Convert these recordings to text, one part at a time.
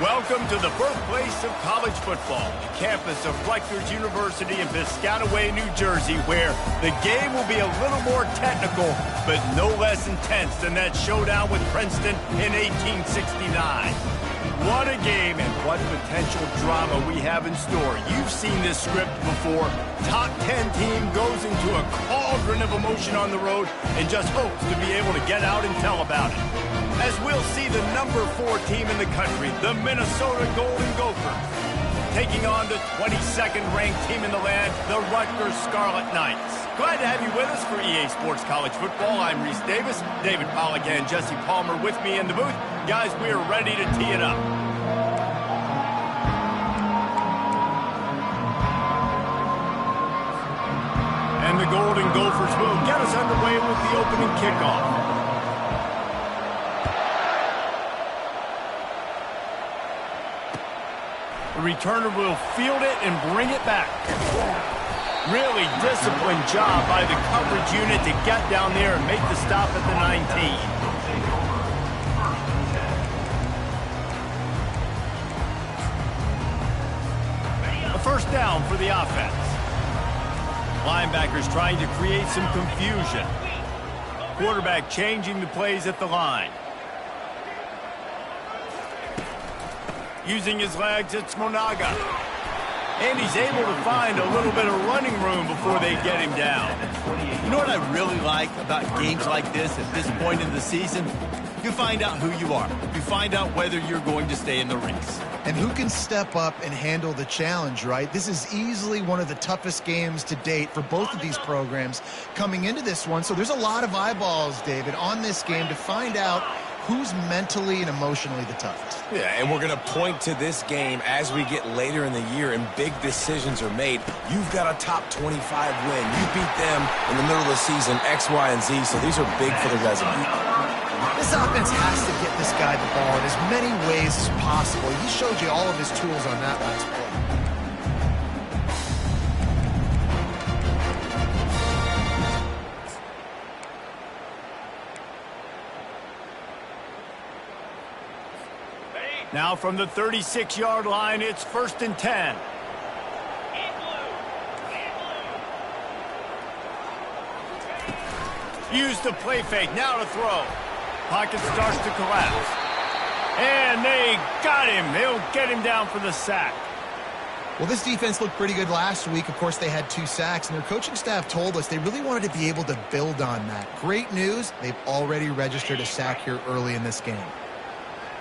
Welcome to the birthplace of college football, the campus of Rutgers University in Piscataway, New Jersey, where the game will be a little more technical, but no less intense than that showdown with Princeton in 1869. What a game and what potential drama we have in store. You've seen this script before. Top 10 team goes into a cauldron of emotion on the road and just hopes to be able to get out and tell about it. As we'll see the number 4 team in the country, the Minnesota Golden Gophers, taking on the 22nd ranked team in the land, the Rutgers Scarlet Knights. Glad to have you with us for EA Sports College Football. I'm Reese Davis, David Pollack and Jesse Palmer with me in the booth. Guys, we are ready to tee it up. And the Golden Gophers will get us underway with the opening kickoff. The returner will field it and bring it back. Really disciplined job by the coverage unit to get down there and make the stop at the 19. A first down for the offense. Linebackers trying to create some confusion. Quarterback changing the plays at the line. Using his legs, it's Monaga. And he's able to find a little bit of running room before they get him down. You know what I really like about games like this at this point in the season? You find out who you are. You find out whether you're going to stay in the race. And who can step up and handle the challenge, right? This is easily one of the toughest games to date for both of these programs coming into this one. So there's a lot of eyeballs, David, on this game to find out who's mentally and emotionally the toughest. Yeah, and we're going to point to this game as we get later in the year and big decisions are made. You've got a top 25 win. You beat them in the middle of the season, X, Y, and Z, so these are big for the resume. This offense has to get this guy the ball in as many ways as possible. He showed you all of his tools on that last play. Now from the 36-yard line, it's 1st and 10. Use the play fake, now to throw. Pocket starts to collapse. And they got him. They'll get him down for the sack. Well, this defense looked pretty good last week. Of course, they had 2 sacks, and their coaching staff told us they really wanted to be able to build on that. Great news, they've already registered a sack here early in this game.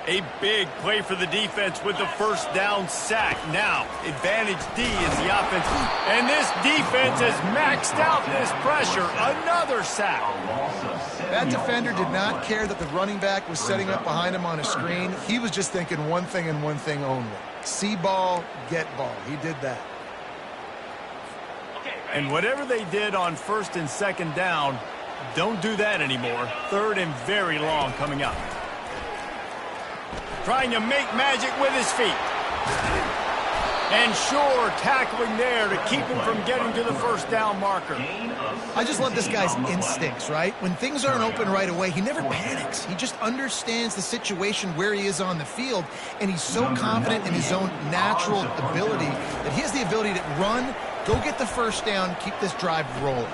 A big play for the defense with the first down sack. Now, advantage D is the offense. And this defense has maxed out this pressure. Another sack. That defender did not care that the running back was setting up behind him on a screen. He was just thinking one thing and one thing only. See ball, get ball. He did that. And whatever they did on 1st and 2nd down, don't do that anymore. 3rd and very long coming up. Trying to make magic with his feet. And sure, tackling there to keep him from getting to the first down marker. I just love this guy's instincts, right? When things aren't open right away, he never panics. He just understands the situation where he is on the field, and he's so confident in his own natural ability that he has the ability to run, go get the first down, keep this drive rolling.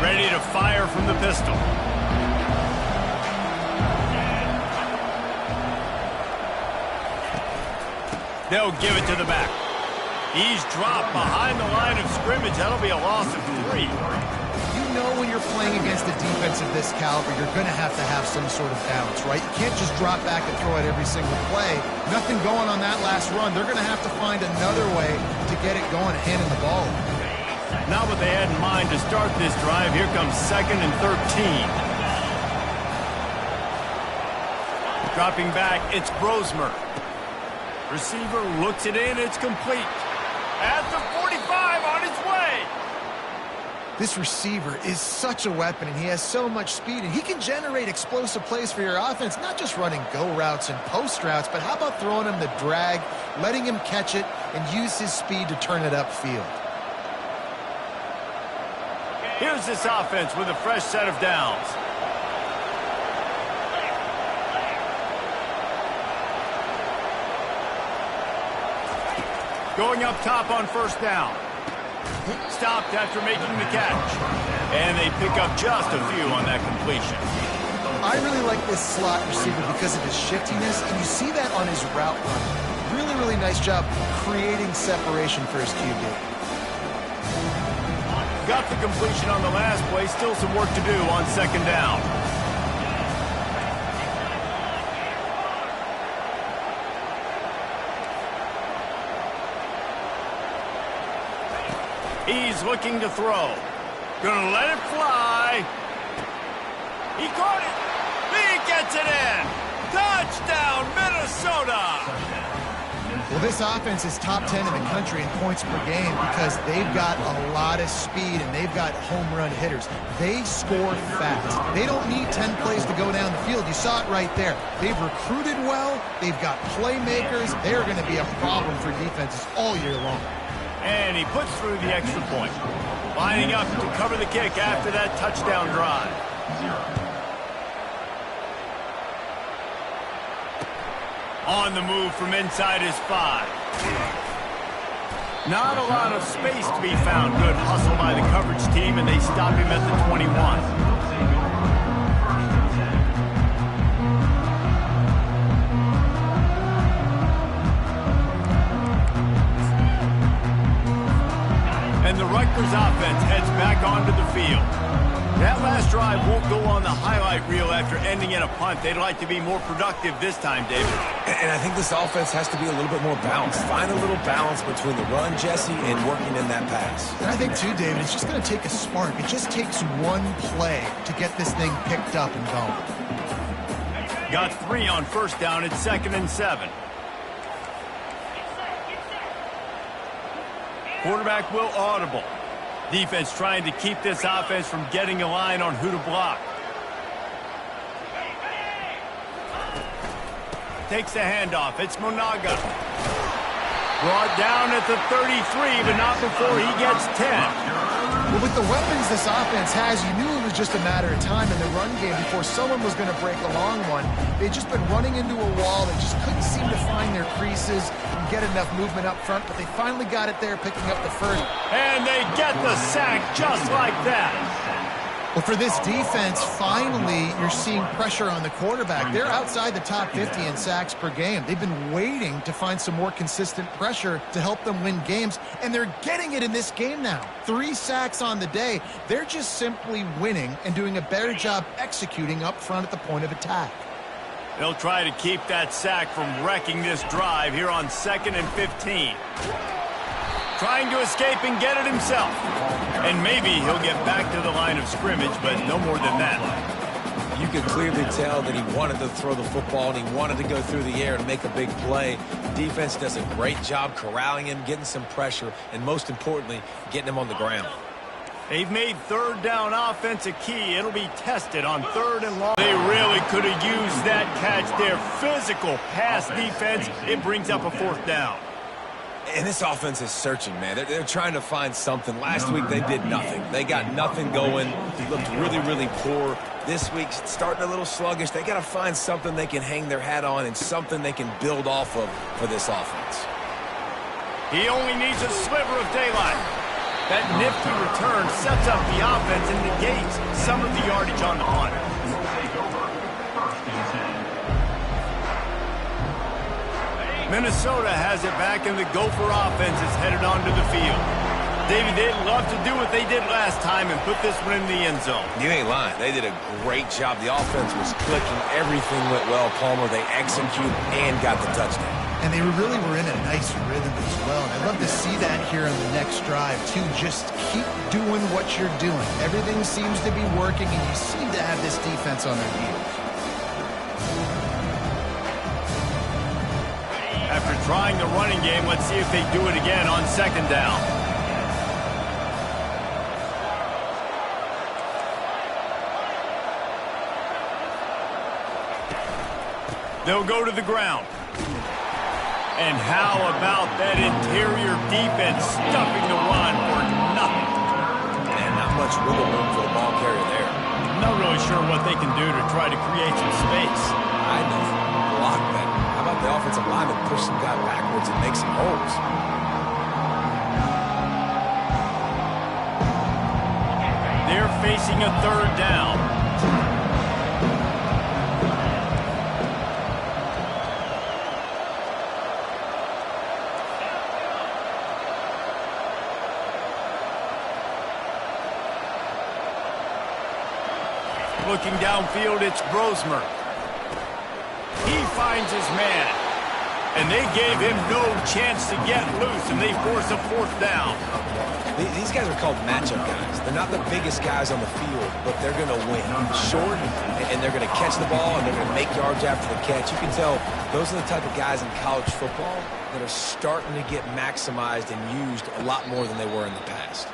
Ready to fire from the pistol. They'll give it to the back. He's dropped behind the line of scrimmage. That'll be a loss of 3. You know when you're playing against a defense of this caliber, you're going to have some sort of balance, right? You can't just drop back and throw it every single play. Nothing going on that last run. They're going to have to find another way to get it going and handing the ball. Not what they had in mind to start this drive. Here comes 2nd and 13. Dropping back, it's Brosmer. Receiver looks it in, it's complete. At the 45, on its way. This receiver is such a weapon, and he has so much speed, and he can generate explosive plays for your offense, not just running go routes and post routes, but how about throwing him the drag, letting him catch it, and use his speed to turn it upfield. Here's this offense with a fresh set of downs. Going up top on first down. Stopped after making the catch. And they pick up just a few on that completion. I really like this slot receiver because of his shiftiness, and you see that on his route run. Really, really nice job creating separation for his QB. Got the completion on the last play. Still some work to do on second down. He's looking to throw. Gonna let it fly. He caught it. He gets it in. Touchdown, Minnesota. Well, this offense is top 10 in the country in points per game because they've got a lot of speed and they've got home run hitters. They score fast. They don't need 10 plays to go down the field. You saw it right there. They've recruited well. They've got playmakers. They're going to be a problem for defenses all year long. And he puts through the extra point. Lining up to cover the kick after that touchdown drive. On the move from inside his 5. Not a lot of space to be found. Good hustle by the coverage team, and they stop him at the 21. And the Rutgers offense heads back onto the field. That last drive won't go on the highlight reel after ending in a punt. They'd like to be more productive this time, David. And I think this offense has to be a little bit more balanced. Find a little balance between the run, Jesse, and working in that pass. And I think, too, David, it's just going to take a spark. It just takes one play to get this thing picked up and going. Got 3 on first down. It's 2nd and 7. Quarterback will audible. Defense trying to keep this offense from getting a line on who to block. Takes the handoff. It's Monaga. Brought down at the 33, but not before he gets 10. Well, with the weapons this offense has, you knew it was just a matter of time in the run game before someone was going to break a long one. They'd just been running into a wall. They just couldn't seem to find their creases and get enough movement up front, but they finally got it there, picking up the first. And they get the sack just like that. Well, for this defense, finally, you're seeing pressure on the quarterback. They're outside the top 50 in sacks per game. They've been waiting to find some more consistent pressure to help them win games, and they're getting it in this game now. 3 sacks on the day. They're just simply winning and doing a better job executing up front at the point of attack. They'll try to keep that sack from wrecking this drive here on 2nd and 15. Trying to escape and get it himself. And maybe he'll get back to the line of scrimmage, but no more than that. You could clearly tell that he wanted to throw the football and he wanted to go through the air and make a big play. Defense does a great job corralling him, getting some pressure, and most importantly, getting him on the ground. They've made 3rd down offense a key. It'll be tested on 3rd and long. They really could have used that catch there. Physical pass defense. It brings up a 4th down. And this offense is searching, man. They're trying to find something. Last week, they did nothing. They got nothing going. He looked really, really poor. This week, starting a little sluggish. They got to find something they can hang their hat on and something they can build off of for this offense. He only needs a sliver of daylight. That nifty return sets up the offense and negates some of the yardage on the punt. Minnesota has it back, and the Gopher offense is headed onto the field. David, they'd love to do what they did last time and put this one in the end zone. You ain't lying. They did a great job. The offense was clicking. Everything went well, Palmer. They executed and got the touchdown. And they really were in a nice rhythm as well. And I'd love to see that here on the next drive, too. Just keep doing what you're doing. Everything seems to be working, and you seem to have this defense on their heels. After trying the running game, let's see if they do it again on 2nd down. They'll go to the ground. And how about that interior defense stuffing the run for nothing? And not much wiggle room for the ball carrier there. I'm not really sure what they can do to try to create some space. I know. Block that. How about the offensive lineman push some guy backwards and make some holes? They're facing a third down. Looking downfield, it's Brosmer. He finds his man. And they gave him no chance to get loose, and they force a fourth down. These guys are called matchup guys. They're not the biggest guys on the field, but they're going to win. Short, and they're going to catch the ball, and they're going to make yards after the catch. You can tell those are the type of guys in college football that are starting to get maximized and used a lot more than they were in the past.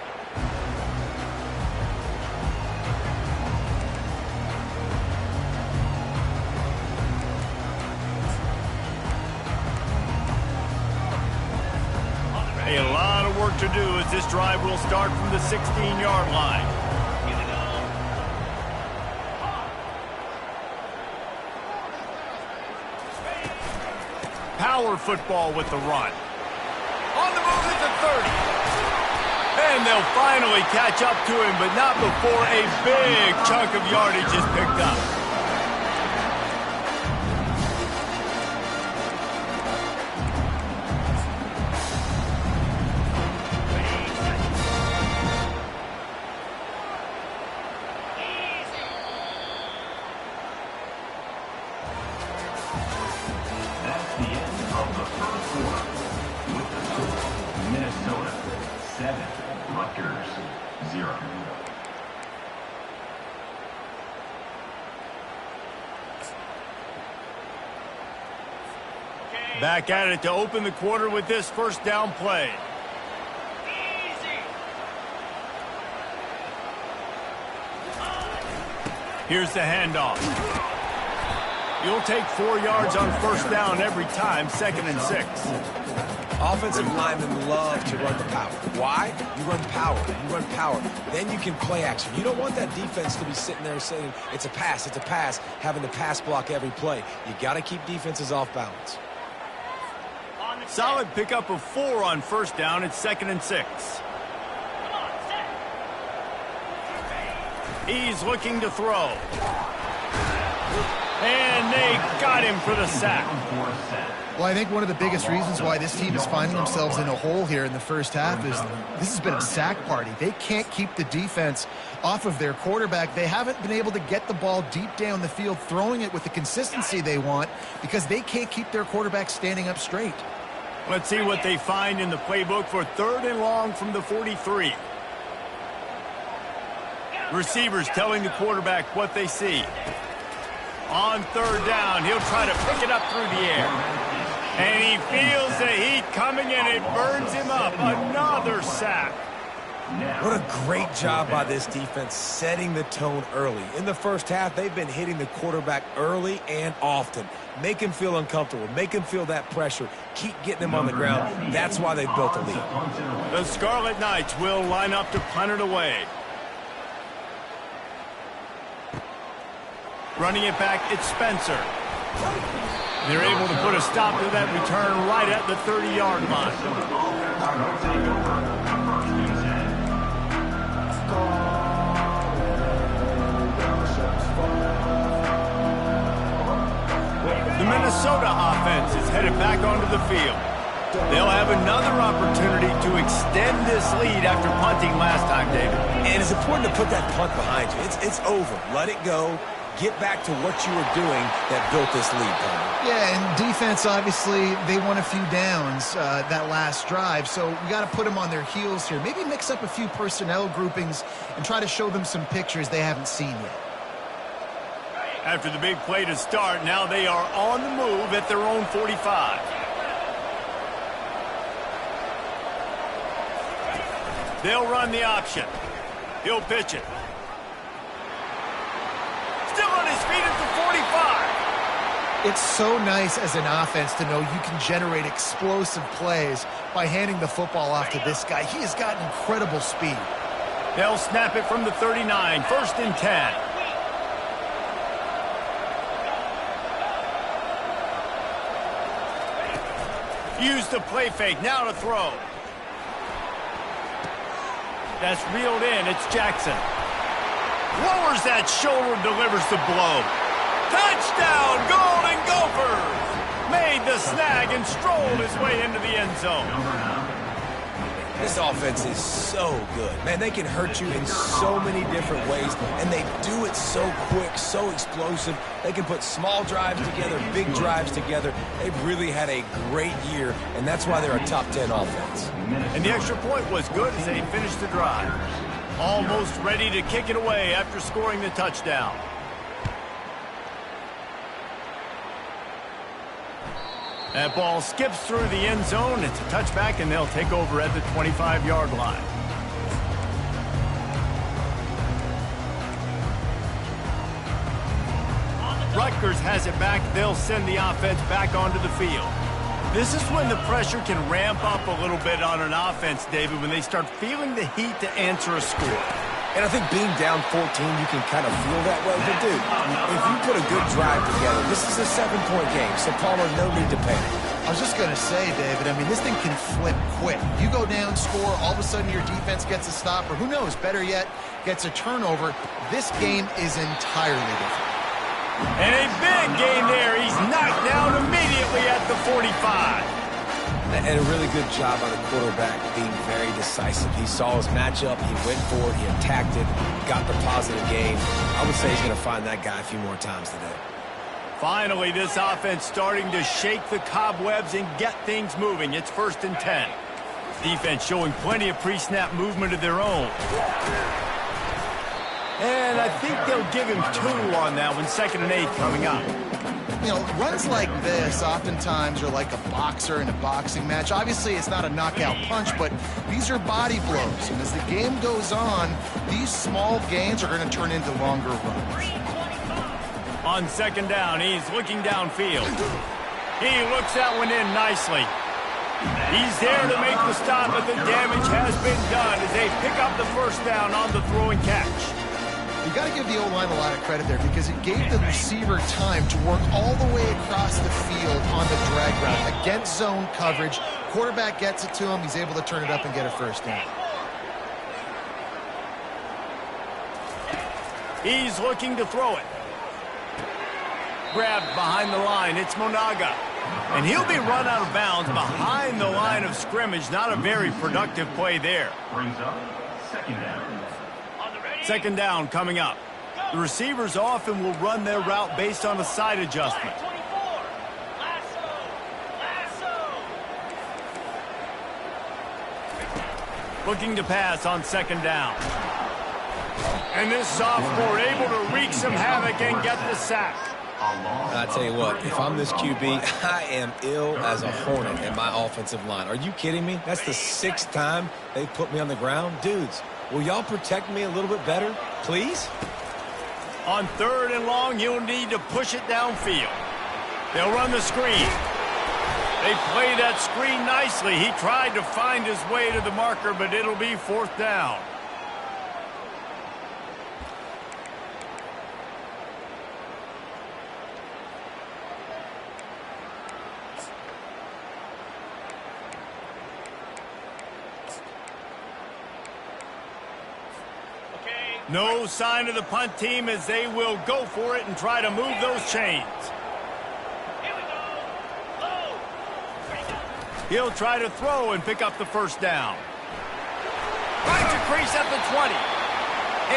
A lot of work to do as this drive will start from the 16-yard line. Power football with the run. On the move at the 30. And they'll finally catch up to him, but not before a big chunk of yardage is picked up. Rutgers 0. Back at it to open the quarter with this first down play. Here's the handoff. You'll take 4 yards on first down every time, 2nd and 6. Offensive linemen love to run the power. Why? You run power. You run power. Then you can play action. You don't want that defense to be sitting there saying, it's a pass, having to pass block every play. You got to keep defenses off balance. Solid pickup of 4 on first down. It's 2nd and 6. He's looking to throw. And they got him for the sack. Well, I think one of the biggest reasons why this team is finding themselves in a hole here in the first half is this has been a sack party. They can't keep the defense off of their quarterback. They haven't been able to get the ball deep down the field, throwing it with the consistency they want because they can't keep their quarterback standing up straight. Let's see what they find in the playbook for 3rd and long from the 43. Receivers telling the quarterback what they see. On 3rd down, he'll try to pick it up through the air. And he feels the heat coming, and it burns him up. Another sack. What a great job by this defense setting the tone early. In the first half, they've been hitting the quarterback early and often. Make him feel uncomfortable. Make him feel that pressure. Keep getting him on the ground. That's why they built a lead. The Scarlet Knights will line up to punt it away. Running it back, it's Spencer. They're able to put a stop to that return right at the 30-yard line. The Minnesota offense is headed back onto the field. They'll have another opportunity to extend this lead after punting last time, David. And it's important to put that punt behind you. It's over. Let it go. Get back to what you were doing that built this lead, Tony. Yeah, and defense, obviously, they won a few downs that last drive, so we got to put them on their heels here. Maybe mix up a few personnel groupings and try to show them some pictures they haven't seen yet. After the big play to start, now they are on the move at their own 45. They'll run the option. He'll pitch it. Still on his feet at the 45. It's so nice as an offense to know you can generate explosive plays by handing the football off to this guy. He has got incredible speed. They'll snap it from the 39, 1st and 10. Use the play fake, now to throw. That's reeled in, it's Jackson. Lowers that shoulder, delivers the blow. Touchdown, Golden Gophers! Made the snag and strolled his way into the end zone. This offense is so good. Man, they can hurt you in so many different ways, and they do it so quick, so explosive. They can put small drives together, big drives together. They've really had a great year, and that's why they're a top 10 offense. And the extra point was good as they finished the drive. Almost ready to kick it away after scoring the touchdown. That ball skips through the end zone. It's a touchback, and they'll take over at the 25-yard line. Rutgers has it back. They'll send the offense back onto the field. This is when the pressure can ramp up a little bit on an offense, David, when they start feeling the heat to answer a score. And I think being down 14, you can kind of feel that way. But, dude, if you put a good drive together, this is a 7-point game, so Palmer, no need to panic. I was just going to say, David, I mean, this thing can flip quick. You go down, score, all of a sudden your defense gets a stop, or who knows, better yet, gets a turnover. This game is entirely different. And a big gain there. He's knocked down immediately at the 45. And a really good job by the quarterback being very decisive. He saw his matchup, he went for it, he attacked it, got the positive gain. I would say he's going to find that guy a few more times today. Finally, this offense starting to shake the cobwebs and get things moving. It's 1st and 10. Defense showing plenty of pre-snap movement of their own. And I think they'll give him 2 on that one. 2nd and 8 coming up. You know, runs like this oftentimes are like a boxer in a boxing match. Obviously, it's not a knockout punch, but these are body blows. And as the game goes on, these small gains are going to turn into longer runs. On 2nd down, he's looking downfield. He looks that one in nicely. He's there to make the stop, but the damage has been done as they pick up the 1st down on the throw and catch. You got to give the O-line a lot of credit there because it gave the receiver time to work all the way across the field on the drag route against zone coverage. Quarterback gets it to him. He's able to turn it up and get a 1st down. He's looking to throw it. Grabbed behind the line. It's Monaga. And he'll be run out of bounds behind the line of scrimmage. Not a very productive play there. Brings up 2nd down. 2nd down coming up. The receivers often will run their route based on a side adjustment. Looking to pass on 2nd down. And this sophomore able to wreak some havoc and get the sack. I tell you what, if I'm this QB, I am ill as a hornet in my offensive line. Are you kidding me? That's the 6th time they've put me on the ground. Dudes, will y'all protect me a little bit better, please? On 3rd and long, you'll need to push it downfield. They'll run the screen. They play that screen nicely. He tried to find his way to the marker, but it'll be 4th down. No sign of the punt team as they will go for it and try to move those chains. He'll try to throw and pick up the 1st down. Finds a crease at the 20.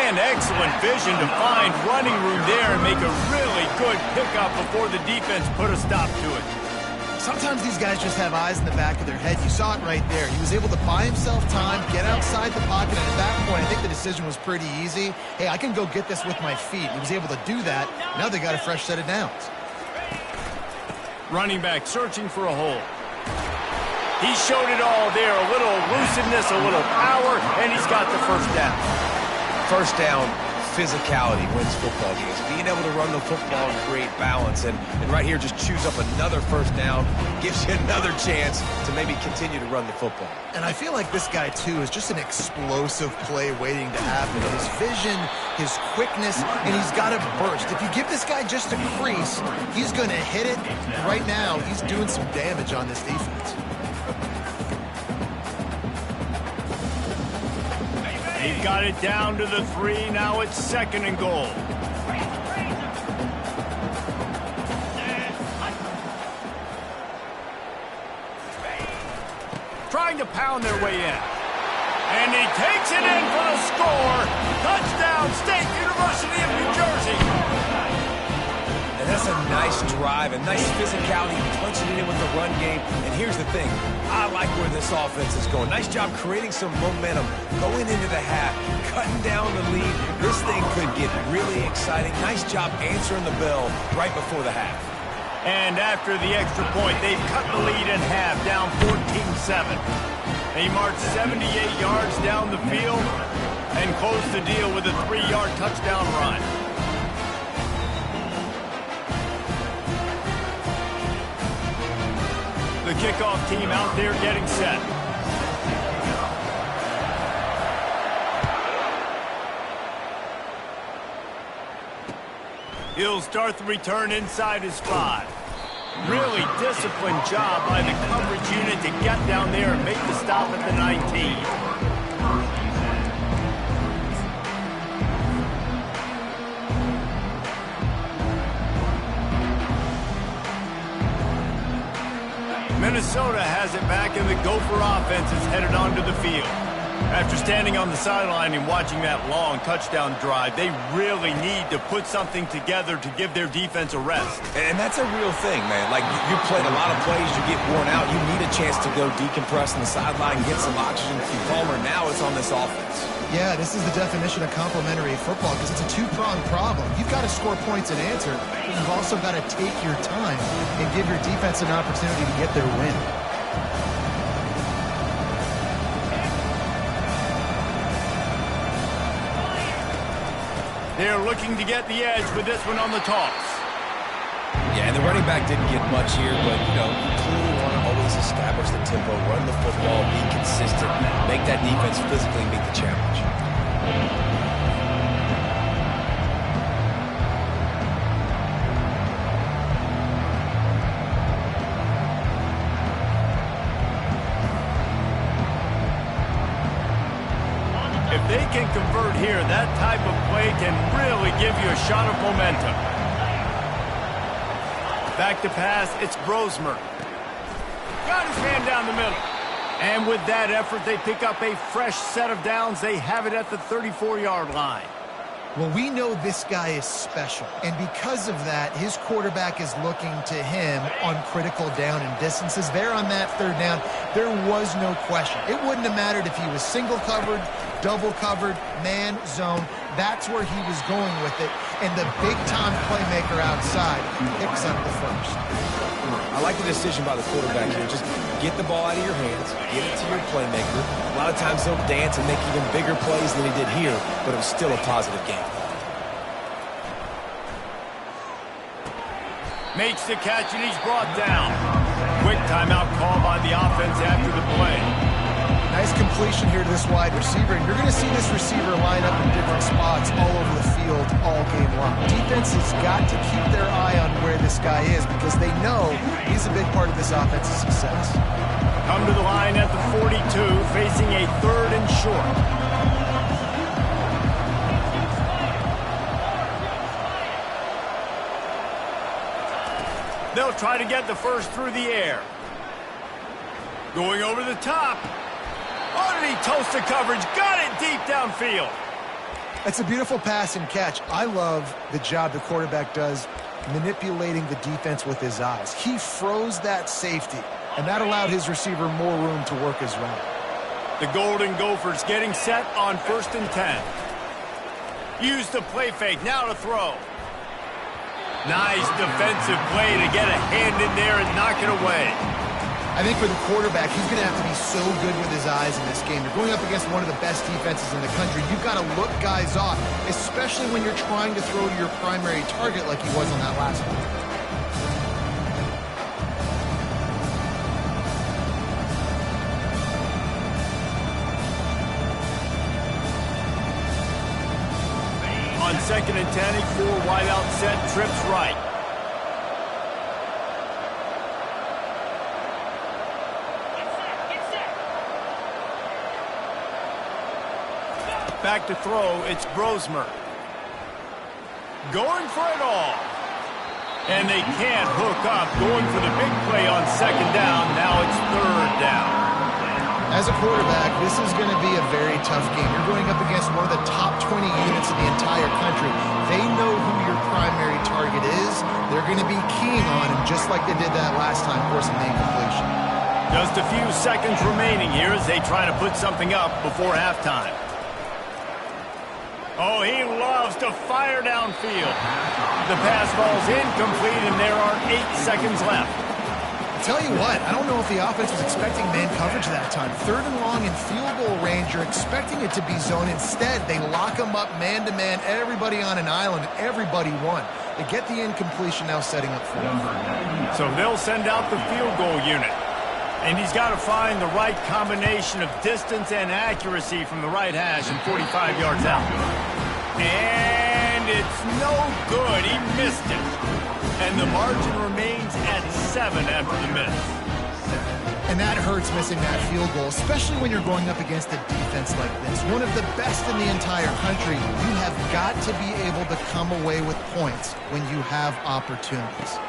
And excellent vision to find running room there and make a really good pickup before the defense put a stop to it. Sometimes these guys just have eyes in the back of their head. You saw it right there. He was able to buy himself time, get outside the pocket, and at that point, I think the decision was pretty easy. Hey, I can go get this with my feet. He was able to do that. Now they got a fresh set of downs. Running back searching for a hole. He showed it all there. A little elusiveness, a little power, and he's got the 1st down. 1st down, physicality wins football games. Being able to run the football and create balance. And right here, just choose up another first down. Gives you another chance to maybe continue to run the football. And I feel like this guy, too, is just an explosive play waiting to happen. His vision, his quickness, and he's got to burst. If you give this guy just a crease, he's going to hit it. Right now, he's doing some damage on this defense. He got it down to the 3. Now it's 2nd and goal. Trying to pound their way in. And he takes it in for the score. Touchdown, State University of New Jersey. And that's a nice drive and nice physicality, punching it in with the run game. And here's the thing, I like where this offense is going. Nice job creating some momentum, going into the half, cutting down the lead. This thing could get really exciting. Nice job answering the bell right before the half. And after the extra point, they've cut the lead in half, down 14-7. They march 78 yards down the field and close the deal with a 3-yard touchdown run. The kickoff team out there getting set. He'll start the return inside his 5. Really disciplined job by the coverage unit to get down there and make the stop at the 19. Minnesota has it back, and the Gopher offense is headed onto the field. After standing on the sideline and watching that long touchdown drive, they really need to put something together to give their defense a rest. And that's a real thing, man. Like, you played a lot of plays, you get worn out, you need a chance to go decompress on the sideline, get some oxygen from Palmer. Now it's on this offense. Yeah, this is the definition of complementary football because it's a two-pronged problem. You've got to score points and answer, but you've also got to take your time and give your defense an opportunity to get their win. They're looking to get the edge with this one on the toss. Yeah, and the running back didn't get much here, but, you know, you clearly want to always establish the tempo, run the football, be consistent, make that defense physically meet the challenge. If they can convert here, that type of play can really give you a shot of momentum. Back to pass, it's Brosmer. Got his man down the middle. And with that effort, they pick up a fresh set of downs. They have it at the 34-yard line. Well, we know this guy is special, and because of that, his quarterback is looking to him on critical down and distances. There on that 3rd down, there was no question. It wouldn't have mattered if he was single covered, double covered, man, zone. That's where he was going with it, and the big-time playmaker outside picks up the first. I like the decision by the quarterback here. Just get the ball out of your hands, get it to your playmaker. A lot of times he'll dance and make even bigger plays than he did here, but it was still a positive game. Makes the catch, and he's brought down. Quick timeout call by the offense after the play. Nice completion here to this wide receiver, and you're going to see this receiver line up in different spots all over the field all game long. Defense has got to keep their eye on where this guy is because they know he's a big part of this offense's success. Come to the line at the 42, facing a 3rd and short. They'll try to get the first through the air. Going over the top. Oh, did he toast the coverage? Got it deep downfield. That's a beautiful pass and catch. I love the job the quarterback does manipulating the defense with his eyes. He froze that safety, and that allowed his receiver more room to work his route. The Golden Gophers getting set on 1st and 10. Use the play fake, now to throw. Nice defensive play to get a hand in there and knock it away. I think for the quarterback, he's going to have to be so good with his eyes in this game. You're going up against one of the best defenses in the country. You've got to look guys off, especially when you're trying to throw to your primary target like he was on that last one. On 2nd and 10, a 4 wide out set, trips right. Back to throw, it's Brosmer. Going for it all. And they can't hook up. Going for the big play on 2nd down. Now it's 3rd down. As a quarterback, this is going to be a very tough game. You're going up against one of the top 20 units in the entire country. They know who your primary target is. They're going to be keying on him just like they did that last time, forcing the incompletion. Just a few seconds remaining here as they try to put something up before halftime. Oh, he loves to fire downfield. The pass ball's incomplete, and there are 8 seconds left. Tell you what, I don't know if the offense was expecting man coverage that time. 3rd and long in field goal range, you're expecting it to be zone. Instead, they lock them up man-to-man, everybody on an island, everybody won. They get the incompletion now setting up for them. So they'll send out the field goal unit. And he's got to find the right combination of distance and accuracy from the right hash and 45 yards out. And it's no good. He missed it. And the margin remains at 7 after the miss. And that hurts, missing that field goal, especially when you're going up against a defense like this. One of the best in the entire country. You have got to be able to come away with points when you have opportunities.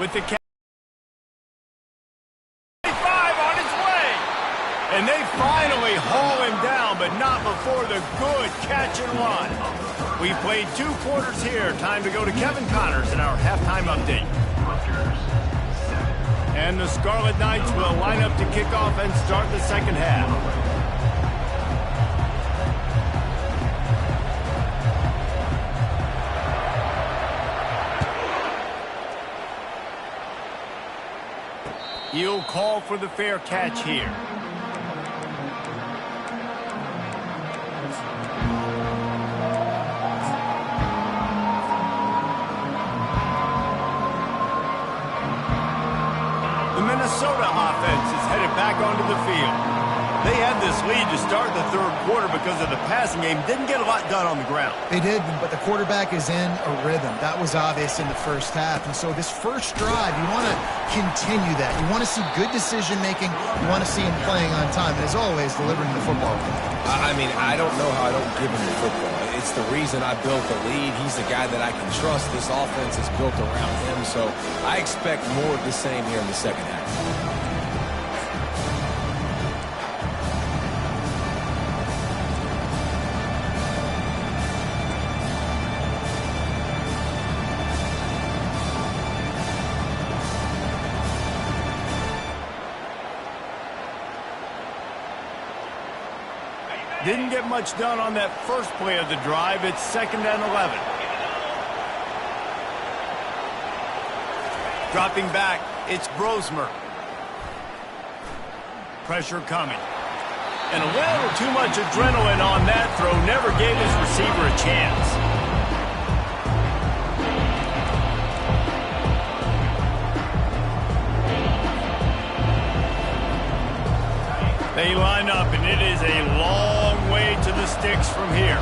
With the 25 on its way. And they finally haul him down, but not before the good catch and run. We played 2 quarters here. Time to go to Kevin Connors in our halftime update. And the Scarlet Knights will line up to kick off and start the 2nd half. He'll call for the fair catch here. Minnesota offense is headed back onto the field. They had this lead to start the 3rd quarter because of the passing game. Didn't get a lot done on the ground. They did, but the quarterback is in a rhythm. That was obvious in the first half. And so this first drive, you want to continue that. You want to see good decision-making. You want to see him playing on time. And as always, delivering the football. I mean, I don't know how I don't give him the football. It's the reason I built the lead. He's the guy that I can trust. This offense is built around him. So I expect more of the same here in the 2nd half. Didn't get much done on that first play of the drive. It's 2nd and 11. Dropping back, it's Brosmer. Pressure coming. And a little too much adrenaline on that throw. Never gave his receiver a chance. They line up, and it is a long way to the sticks from here.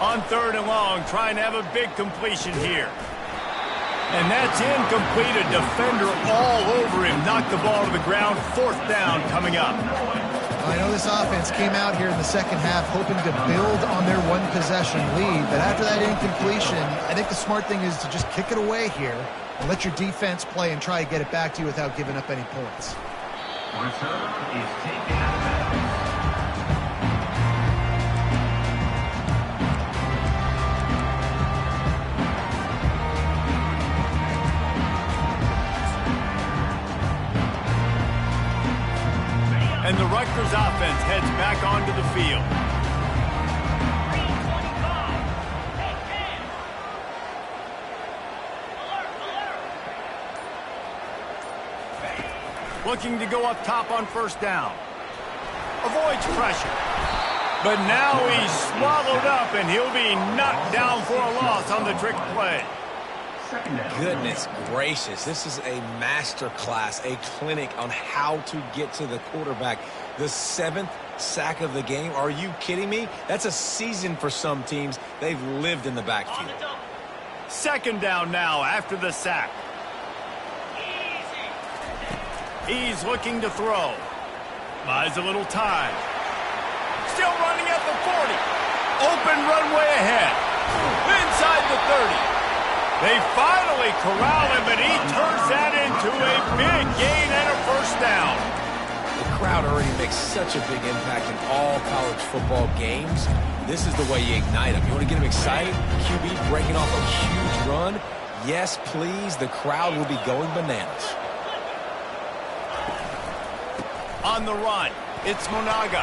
On 3rd and long, trying to have a big completion here. And that's incomplete. A defender all over him. Knocked the ball to the ground. 4th down coming up. I know this offense came out here in the 2nd half hoping to build on their 1-possession lead, but after that incompletion, I think the smart thing is to just kick it away here and let your defense play and try to get it back to you without giving up any points. Return is taken out of bounds. And the Rutgers offense heads back onto the field. Looking to go up top on first down. Avoids pressure. But now he's swallowed up, and he'll be knocked down for a loss on the trick play. Goodness gracious, this is a master class, a clinic on how to get to the quarterback. The 7th sack of the game. Are you kidding me? That's a season for some teams. They've lived in the backfield. Second down now after the sack. He's looking to throw. Buys a little time. Still running at the 40. Open runway ahead. Inside the 30. They finally corral him, but he turns that into a big gain and a first down. The crowd already makes such a big impact in all college football games. This is the way you ignite them. You want to get them excited? QB breaking off a huge run? Yes, please. The crowd will be going bananas. On the run, it's Monaga.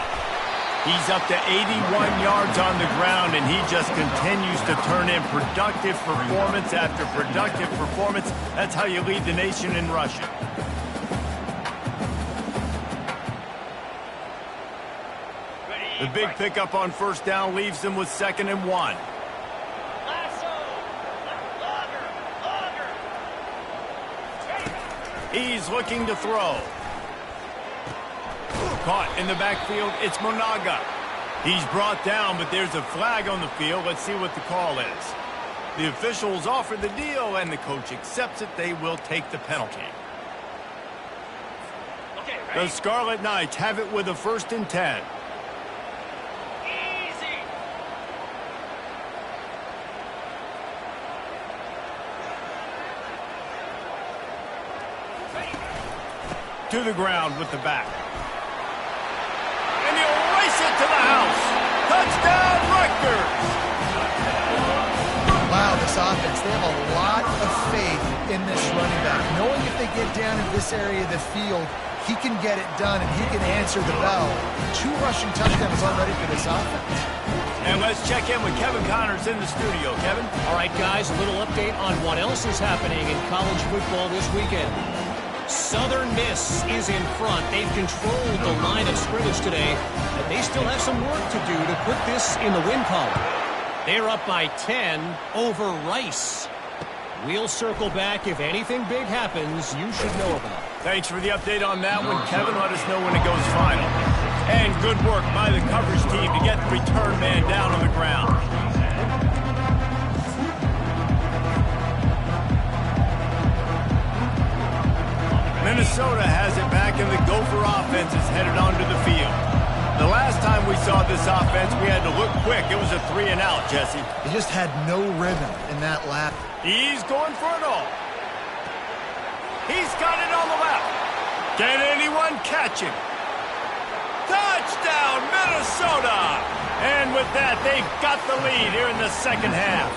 He's up to 81 yards on the ground, and he just continues to turn in productive performance after productive performance. That's how you lead the nation in rushing. The big pickup on first down leaves them with 2nd and 1. He's looking to throw. Caught in the backfield, it's Monaga. He's brought down, but there's a flag on the field. Let's see what the call is. The officials offer the deal, and the coach accepts it. They will take the penalty. The Scarlet Knights have it with a 1st and 10. To the ground with the back. And he'll race it to the house. Touchdown, Rutgers! Wow, this offense, they have a lot of faith in this running back. Knowing if they get down in this area of the field, he can get it done and he can answer the bell. 2 rushing touchdowns already for this offense. And let's check in with Kevin Connors in the studio. Kevin? All right, guys, a little update on what else is happening in college football this weekend. Southern Miss is in front. They've controlled the line of scrimmage today, but they still have some work to do to put this in the win column. They're up by 10 over Rice. We'll circle back. If anything big happens, you should know about it. Thanks for the update on that one, Kevin. Let us know when it goes final. And good work by the coverage team to get the return man down on the ground. Minnesota has it back, and the Gopher offense is headed onto the field. The last time we saw this offense, we had to look quick. It was a 3-and-out, Jesse. He just had no rhythm in that lap. He's going for it all. He's got it on the left. Can anyone catch him? Touchdown, Minnesota! And with that, they've got the lead here in the second half.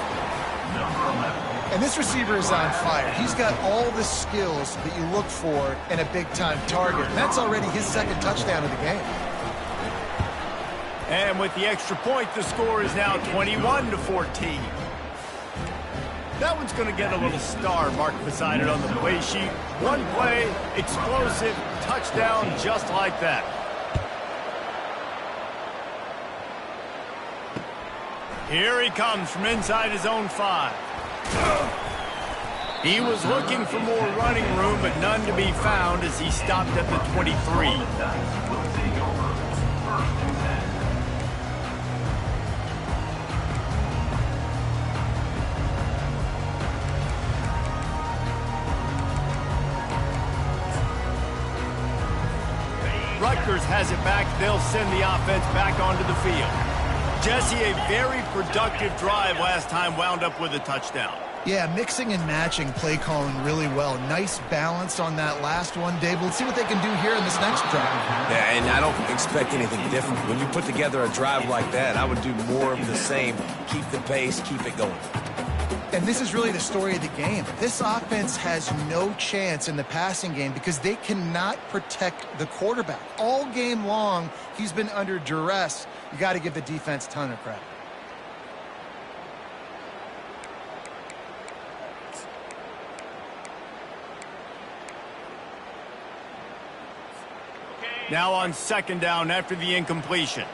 And this receiver is on fire. He's got all the skills that you look for in a big-time target. And that's already his 2nd touchdown of the game. And with the extra point, the score is now 21-14. That one's going to get a little star marked beside it on the play sheet. One play, explosive, touchdown, just like that. Here he comes from inside his own 5. He was looking for more running room, but none to be found as he stopped at the 23. Rutgers has it back. They'll send the offense back onto the field. Jesse, a very productive drive last time, wound up with a touchdown. Yeah, mixing and matching play calling really well. Nice balance on that last one, Dave. Let's see what they can do here in this next drive. Yeah, and I don't expect anything different. When you put together a drive like that, I would do more of the same. Keep the pace, keep it going. And this is really the story of the game. This offense has no chance in the passing game because they cannot protect the quarterback. All game long, he's been under duress. You got to give the defense a ton of credit. Now on second down after the incompletion.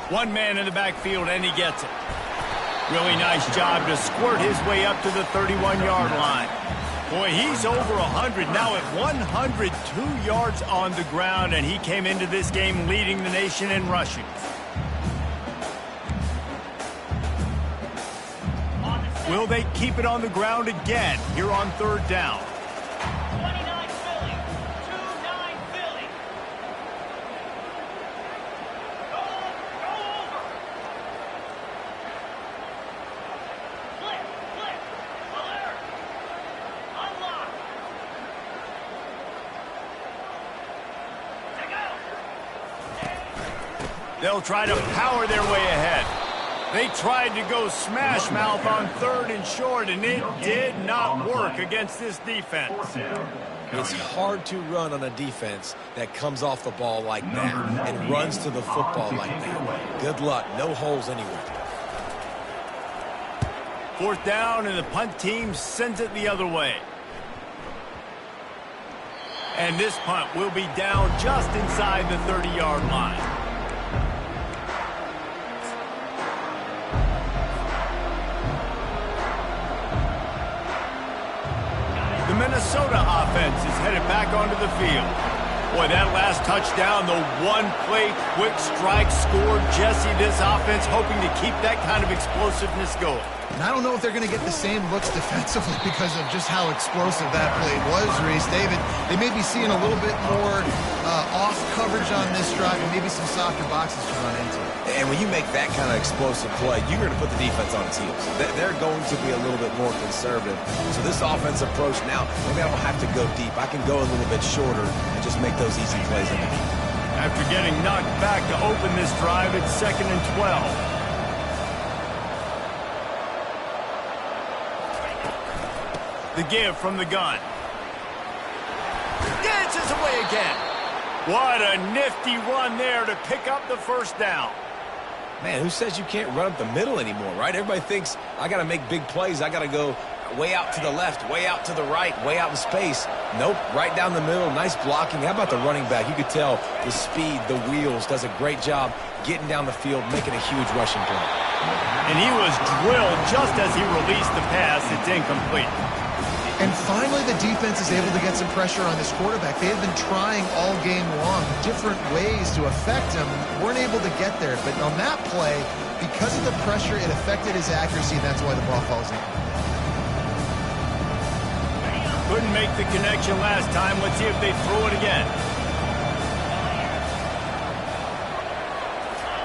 One man in the backfield, and he gets it. Really nice job to squirt his way up to the 31-yard line. Boy, he's over 100 now at 102 yards on the ground, and he came into this game leading the nation in rushing. Will they keep it on the ground again here on third down? 29 Philly. 2-9 Philly. Go over. Flip. Alert. Unlock. Take out. They'll try to power their way ahead. They tried to go smash mouth on third and short, and it did not work against this defense. It's hard to run on a defense that comes off the ball like that and runs to the football like that. Good luck. No holes anywhere. Fourth down, and the punt team sends it the other way. And this punt will be down just inside the 30-yard line. Minnesota offense is headed back onto the field. Boy, that last touchdown, the one-play quick strike scored. Jesse, this offense hoping to keep that kind of explosiveness going. And I don't know if they're going to get the same looks defensively because of just how explosive that play was, Reese. David, they may be seeing a little bit more off coverage on this drive and maybe some softer boxes to run into. And when you make that kind of explosive play, you're going to put the defense on its heels. They're going to be a little bit more conservative. So this offense approach now, maybe I don't have to go deep. I can go a little bit shorter and just make those easy plays underneath. After getting knocked back to open this drive, it's 2nd and 12. The give from the gun. Dances away again. What a nifty run there to pick up the first down. Man, who says you can't run up the middle anymore, right? Everybody thinks I got to make big plays. I got to go way out to the left, way out to the right, way out in space. Nope, right down the middle. Nice blocking. How about the running back? You could tell the speed, the wheels, does a great job getting down the field, making a huge rushing play. And he was drilled just as he released the pass. It's incomplete. And finally, the defense is able to get some pressure on this quarterback. They have been trying all game long different ways to affect him. Weren't able to get there. But on that play, because of the pressure, it affected his accuracy. That's why the ball falls in. Couldn't make the connection last time. Let's see if they throw it again.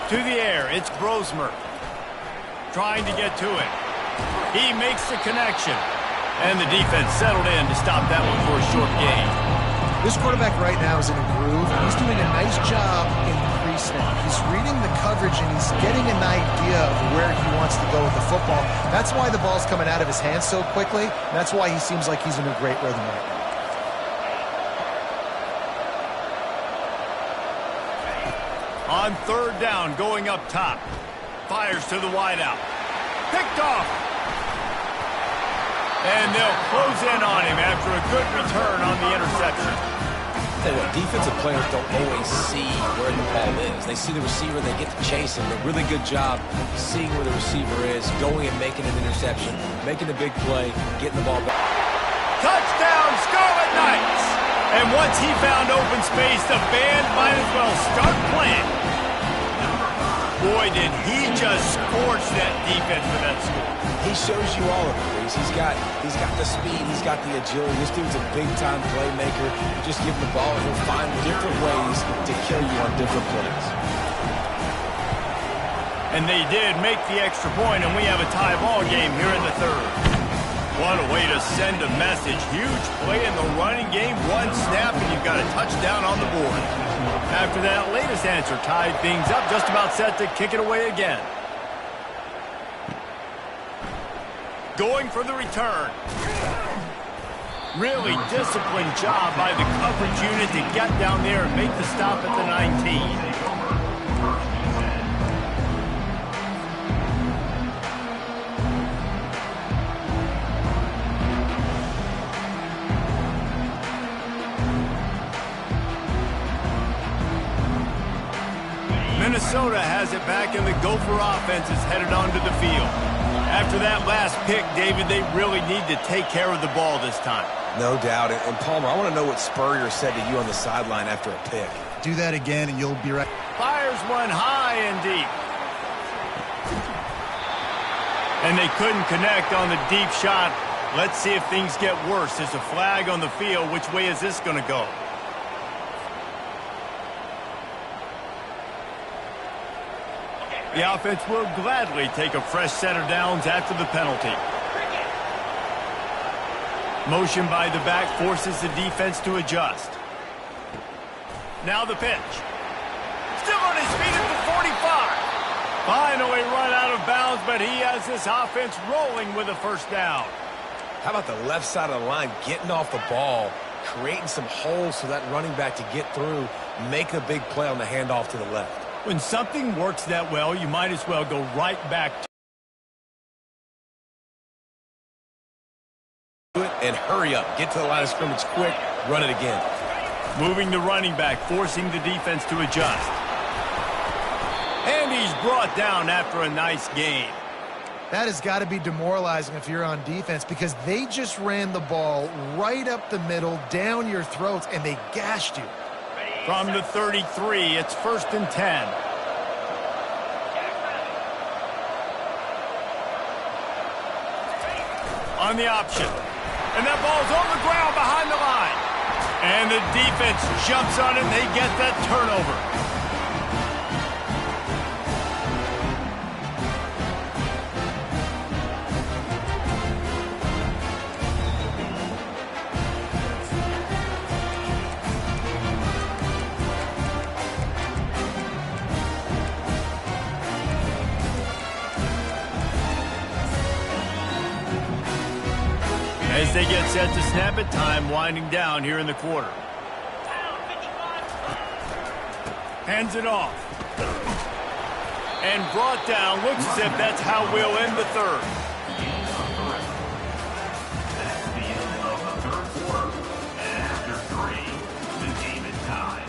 To the air, it's Brosmer. Trying to get to it. He makes the connection. And the defense settled in to stop that one for a short gain. This quarterback right now is in a groove. He's doing a nice job in pre-snap. He's reading the coverage, and he's getting an idea of where he wants to go with the football. That's why the ball's coming out of his hands so quickly. That's why he seems like he's in a great rhythm right now. On third down, going up top. Fires to the wideout. Picked off. And they'll close in on him after a good return on the interception. Tell you what, defensive players don't always see where the ball is. They see the receiver, they get to chase him. A really good job seeing where the receiver is, going and making an interception, making a big play, getting the ball back. Touchdown, Scarlet Knights! And once he found open space, the band might as well start playing. Boy, did he just scorch that defense with that score. He shows you all of it, Reese. He's got the speed, he's got the agility. This dude's a big-time playmaker. Just give him the ball, and he'll find different ways to kill you on different plays. And they did make the extra point, and we have a tie ball game here in the third. What a way to send a message. Huge play in the running game. One snap, and you've got a touchdown on the board. After that latest answer tied things up, just about set to kick it away again. Going for the return. Really disciplined job by the coverage unit to get down there and make the stop at the 19. Minnesota has it back, and the Gopher offense is headed onto the field. After that last pick, David, they really need to take care of the ball this time. No doubt. And Palmer, I want to know what Spurrier said to you on the sideline after a pick. Do that again, and you'll be right. Fires one high and deep. And they couldn't connect on the deep shot. Let's see if things get worse. There's a flag on the field. Which way is this going to go? The offense will gladly take a fresh set of downs after the penalty. Motion by the back forces the defense to adjust. Now the pitch. Still on his feet at the 45. Finally run out of bounds, but he has this offense rolling with a first down. How about the left side of the line getting off the ball, creating some holes for that running back to get through, make a big play on the handoff to the left. When something works that well, you might as well go right back to it and hurry up. Get to the line of scrimmage quick, run it again. Moving the running back, forcing the defense to adjust. And he's brought down after a nice gain. That has got to be demoralizing if you're on defense, because they just ran the ball right up the middle, down your throats, and they gashed you. From the 33, it's 1st and 10. On the option. And that ball's on the ground behind the line. And the defense jumps on it, and they get that turnover. As they get set to snap it, time winding down here in the quarter. Hands it off. And brought down. Looks as if that's how we'll end the third. That's the end of the third quarter. And after 3, the game is tied.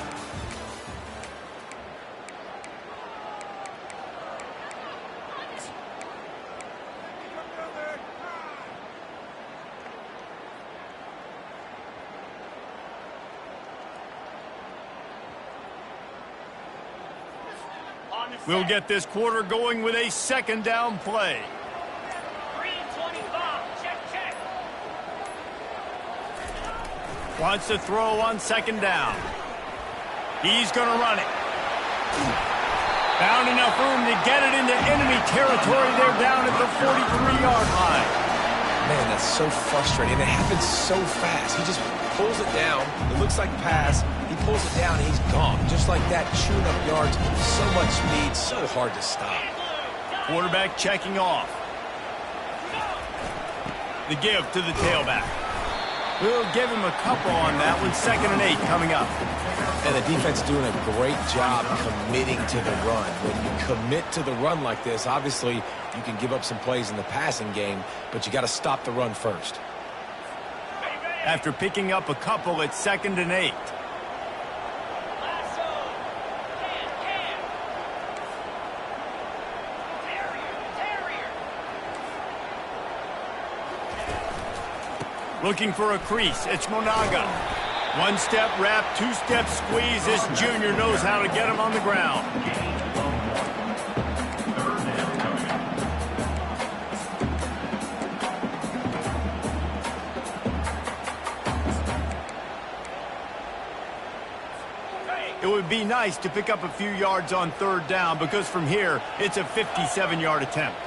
We'll get this quarter going with a second down play. 3:25. Check. Wants to throw on second down. He's going to run it. Found enough room to get it into enemy territory. They're down at the 43-yard line. Man, that's so frustrating. It happens so fast. He just pulls it down. It looks like pass. He pulls it down, and he's gone. Just like that, chewing up yards. So much speed, so hard to stop. Quarterback checking off. The give to the tailback. We'll give him a couple on that one. 2nd and 8 coming up. And the defense doing a great job committing to the run. When you commit to the run like this, obviously you can give up some plays in the passing game, but you got to stop the run first. After picking up a couple, it's 2nd and 8. Looking for a crease. It's Monaga. 1-step wrap, 2-step squeeze. This junior knows how to get him on the ground. It would be nice to pick up a few yards on 3rd down, because from here, it's a 57-yard attempt.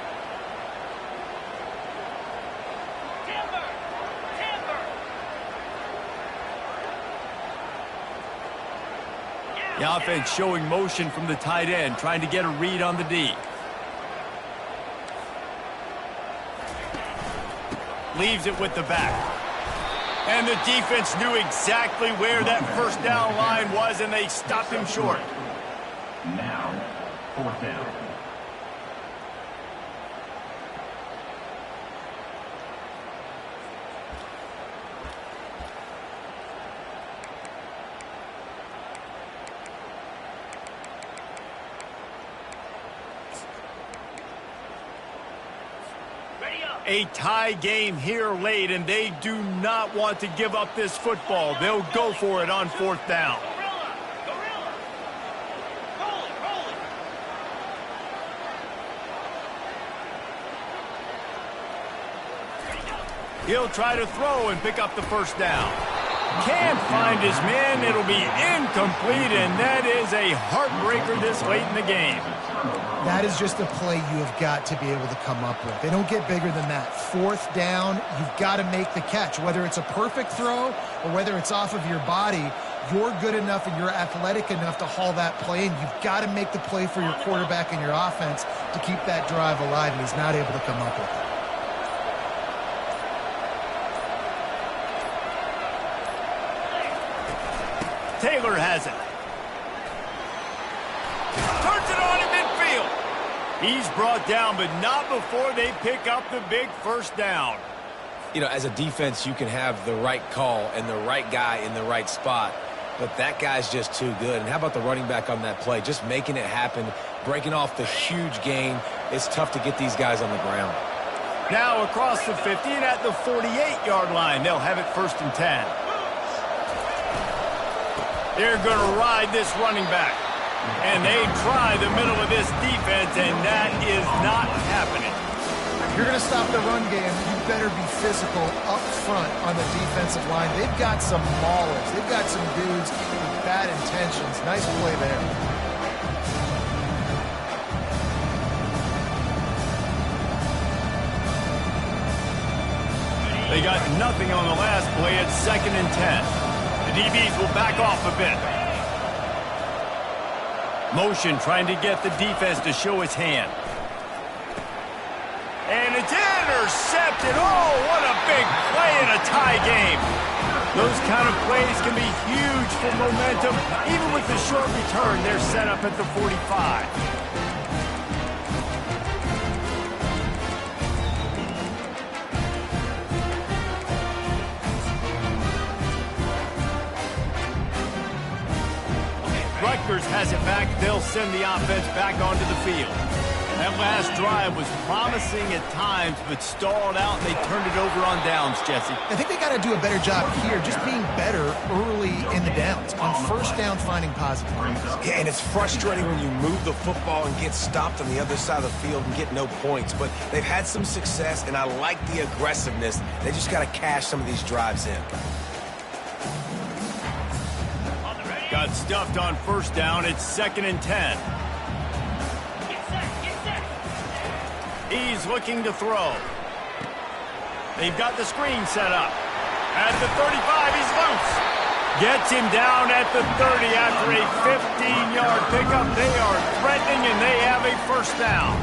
The offense showing motion from the tight end, trying to get a read on the D. Leaves it with the back. And the defense knew exactly where that first down line was, and they stopped him short. Now, 4th down. A tie game here late, and they do not want to give up this football. They'll go for it on 4th down. He'll try to throw and pick up the 1st down. Can't find his man. It'll be incomplete, and that is a heartbreaker this late in the game. That is just a play you have got to be able to come up with. They don't get bigger than that. 4th down, you've got to make the catch. Whether it's a perfect throw or whether it's off of your body, you're good enough and you're athletic enough to haul that play, and you've got to make the play for your quarterback and your offense to keep that drive alive, and he's not able to come up with it. Taylor has it. Turns it on in midfield. He's brought down, but not before they pick up the big 1st down. You know, as a defense, you can have the right call and the right guy in the right spot, but that guy's just too good. And how about the running back on that play? Just making it happen, breaking off the huge gain. It's tough to get these guys on the ground. Now across the 50 and at the 48-yard line, they'll have it 1st and 10. They're going to ride this running back. And they try the middle of this defense, and that is not happening. If you're going to stop the run game, you better be physical up front on the defensive line. They've got some maulers. They've got some dudes with bad intentions. Nice play there. They got nothing on the last play. It's 2nd and 10. The DBs will back off a bit. Motion trying to get the defense to show his hand. And it's intercepted. Oh, what a big play in a tie game. Those kind of plays can be huge for momentum. Even with the short return, they're set up at the 45. Rutgers has it back. They'll send the offense back onto the field. That last drive was promising at times, but stalled out, and they turned it over on downs, Jesse. I think they got to do a better job here, just being better early in the downs. On 1st down, finding positive plays. Yeah, and it's frustrating when you move the football and get stopped on the other side of the field and get no points. But they've had some success, and I like the aggressiveness. They just got to cash some of these drives in. Got stuffed on 1st down. It's 2nd and 10. He's looking to throw. They've got the screen set up. At the 35, he's loose. Gets him down at the 30 after a 15-yard pickup. They are threatening, and they have a 1st down.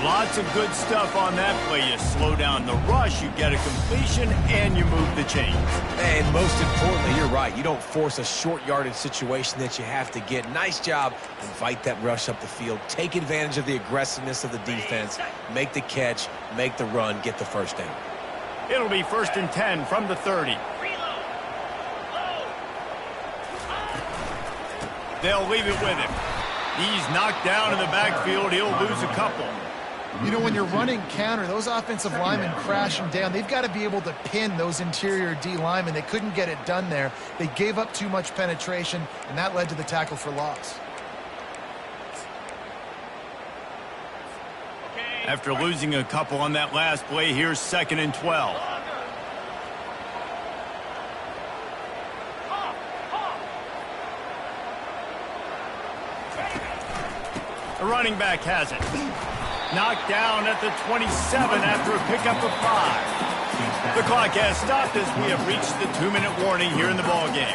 Lots of good stuff on that play. You slow down the rush, you get a completion, and you move the chains. And most importantly, you're right. You don't force a short yardage situation that you have to get. Nice job. Invite that rush up the field. Take advantage of the aggressiveness of the defense. Make the catch, make the run, get the 1st down. It'll be 1st and 10 from the 30. They'll leave it with him. He's knocked down in the backfield. He'll lose a couple. You know, when you're running counter, those offensive linemen crashing down, they've got to be able to pin those interior D linemen. They couldn't get it done there. They gave up too much penetration, and that led to the tackle for loss. After losing a couple on that last play, here's 2nd and 12. The running back has it. Knocked down at the 27 after a pickup of 5. The clock has stopped as we have reached the 2-minute warning here in the ballgame.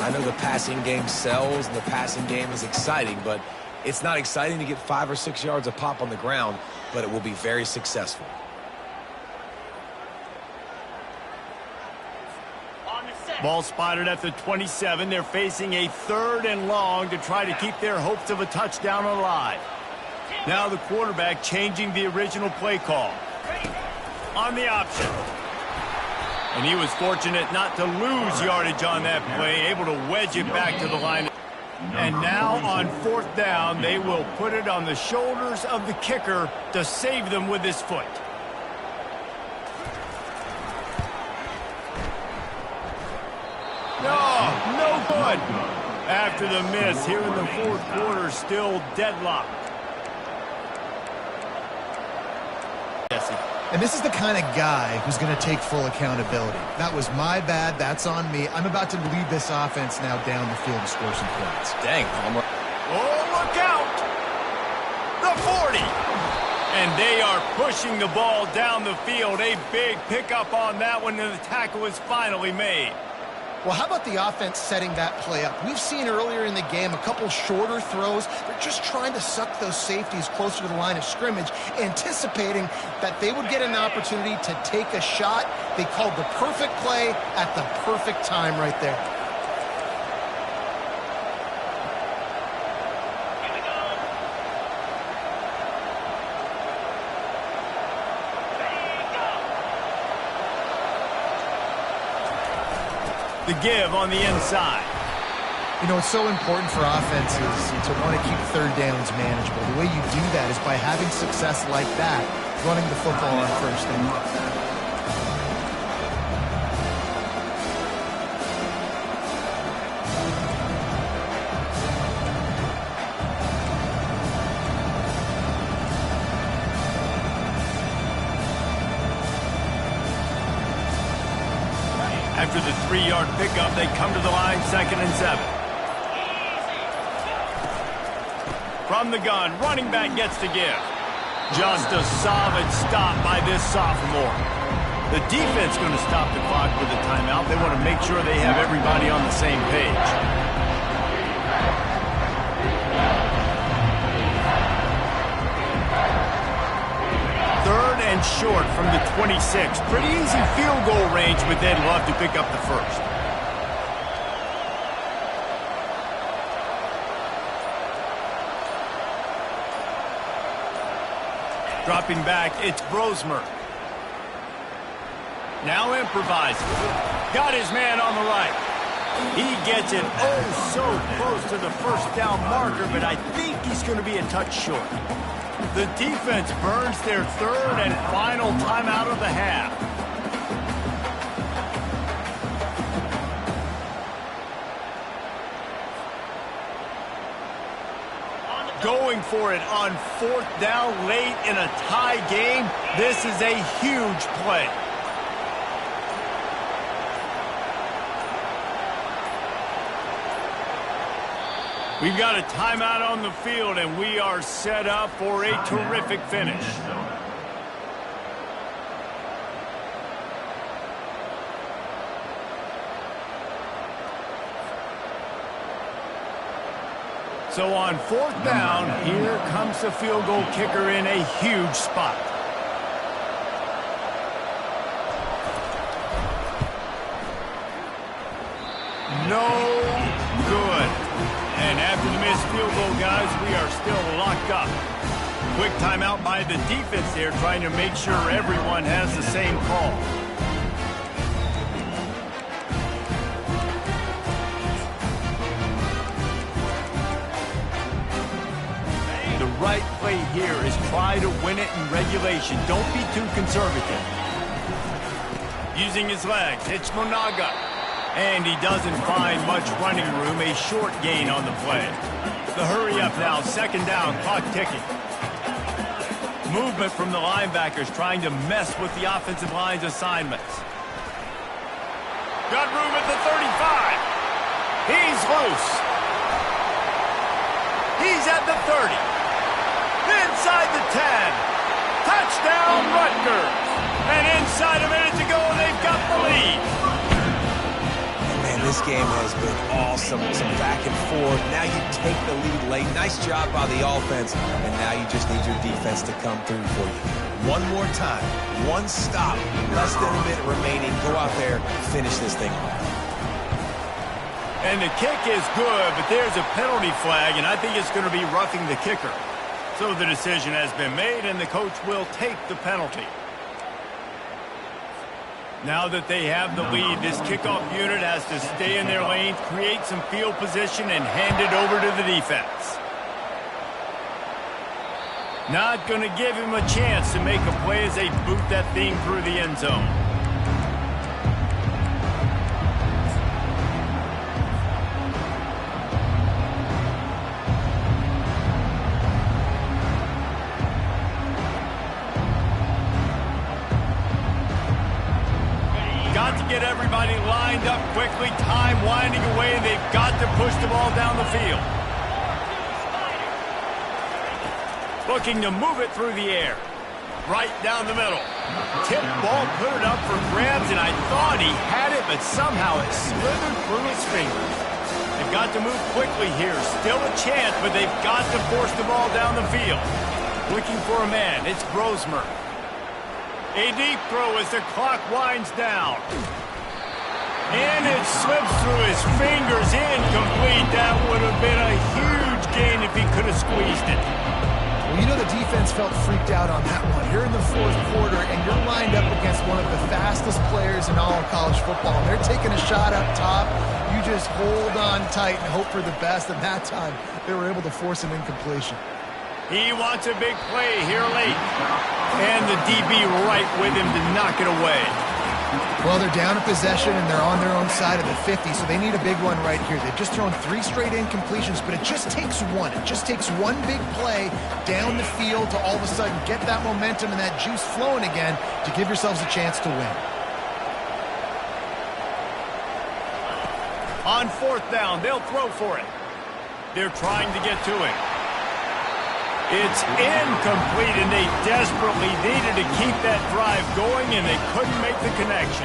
I know the passing game sells and the passing game is exciting, but it's not exciting to get 5 or 6 yards a pop on the ground, but it will be very successful. Ball spotted at the 27. They're facing a 3rd and long to try to keep their hopes of a touchdown alive. Now the quarterback changing the original play call. On the option. And he was fortunate not to lose yardage on that play, able to wedge it back to the line. And now on 4th down, they will put it on the shoulders of the kicker to save them with his foot. good. After the miss here in the fourth quarter, still deadlocked. And this is the kind of guy who's going to take full accountability. That was my bad. That's on me. I'm about to lead this offense now down the field and score some points. Dang, Palmer. Oh, look out! The 40! And they are pushing the ball down the field. A big pickup on that one, and the tackle is finally made. Well, how about the offense setting that play up? We've seen earlier in the game a couple shorter throws. They're just trying to suck those safeties closer to the line of scrimmage, anticipating that they would get an opportunity to take a shot. They called the perfect play at the perfect time right there. The give on the inside. You know, it's so important for offenses to want to keep third downs manageable. The way you do that is by having success like that, running the football on first down. After the 3-yard pickup, they come to the line, 2nd and 7. From the gun, running back gets the give. Just a solid stop by this sophomore. The defense going to stop the clock with a timeout. They want to make sure they have everybody on the same page. And short from the 26. Pretty easy field goal range, but they'd love to pick up the first. Dropping back, it's Brosmer. Now improvising. Got his man on the right. He gets it oh so close to the first down marker, but I think he's going to be a touch short. The defense burns their 3rd and final timeout of the half. Going for it on 4th down late in a tie game. This is a huge play. We've got a timeout on the field, and we are set up for a terrific finish. So on 4th down, here comes the field goal kicker in a huge spot. No good. And after the missed field goal, guys, we are still locked up. Quick timeout by the defense there, trying to make sure everyone has the same call. The right play here is try to win it in regulation. Don't be too conservative. Using his legs, it's Monaga. And he doesn't find much running room, a short gain on the play. The hurry up now, 2nd down, clock ticking. Movement from the linebackers trying to mess with the offensive line's assignments. Got room at the 35. He's loose. He's at the 30. Inside the 10. Touchdown, Rutgers. And inside a minute to go, they've got the lead. This game has been awesome. Some back and forth. Now you take the lead late. Nice job by the offense. And now you just need your defense to come through for you. One more time. One stop. Less than a minute remaining. Go out there, finish this thing off. And the kick is good, but there's a penalty flag, and I think it's going to be roughing the kicker. So the decision has been made, and the coach will take the penalty. Now that they have the lead, this kickoff unit has to stay in their lanes, create some field position, and hand it over to the defense. Not going to give him a chance to make a play as they boot that thing through the end zone. got to get everybody lined up quickly, time winding away, and they've got to push the ball down the field. Looking to move it through the air. Right down the middle. Tip ball, put it up for grabs, and I thought he had it, but somehow it slithered through his fingers. They've got to move quickly here. Still a chance, but they've got to force the ball down the field. Looking for a man. It's Brosmer. A deep throw as the clock winds down. And it slips through his fingers. Incomplete. That would have been a huge gain if he could have squeezed it. Well, you know the defense felt freaked out on that one. You're in the fourth quarter, and you're lined up against one of the fastest players in all of college football. And they're taking a shot up top. You just hold on tight and hope for the best. And that time, they were able to force an incompletion. He wants a big play here late. And the DB right with him to knock it away. Well, they're down in possession, and they're on their own side of the 50, so they need a big one right here. They've just thrown 3 straight incompletions, but it just takes one. It just takes one big play down the field to all of a sudden get that momentum and that juice flowing again to give yourselves a chance to win. On fourth down, they'll throw for it. They're trying to get to it. It's incomplete, and they desperately needed to keep that drive going, and they couldn't make the connection.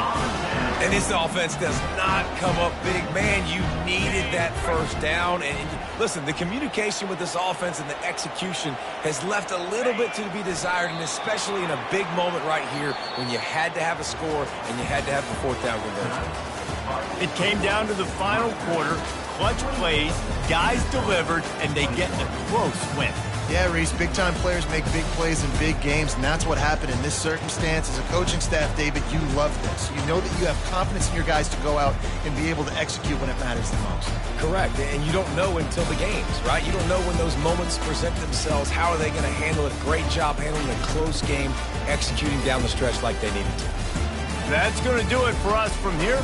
And this offense does not come up big. Man, you needed that first down. And listen, the communication with this offense and the execution has left a little bit to be desired, and especially in a big moment right here when you had to have a score and you had to have the fourth down conversion. It came down to the final quarter. Clutch plays, guys delivered, and they get a close win. Yeah, Reese, big-time players make big plays in big games, and that's what happened in this circumstance. As a coaching staff, David, you love this. You know that you have confidence in your guys to go out and be able to execute when it matters the most. Correct, and you don't know until the games, right? You don't know when those moments present themselves. How are they going to handle it? Great job handling a close game, executing down the stretch like they needed to. That's going to do it for us from here.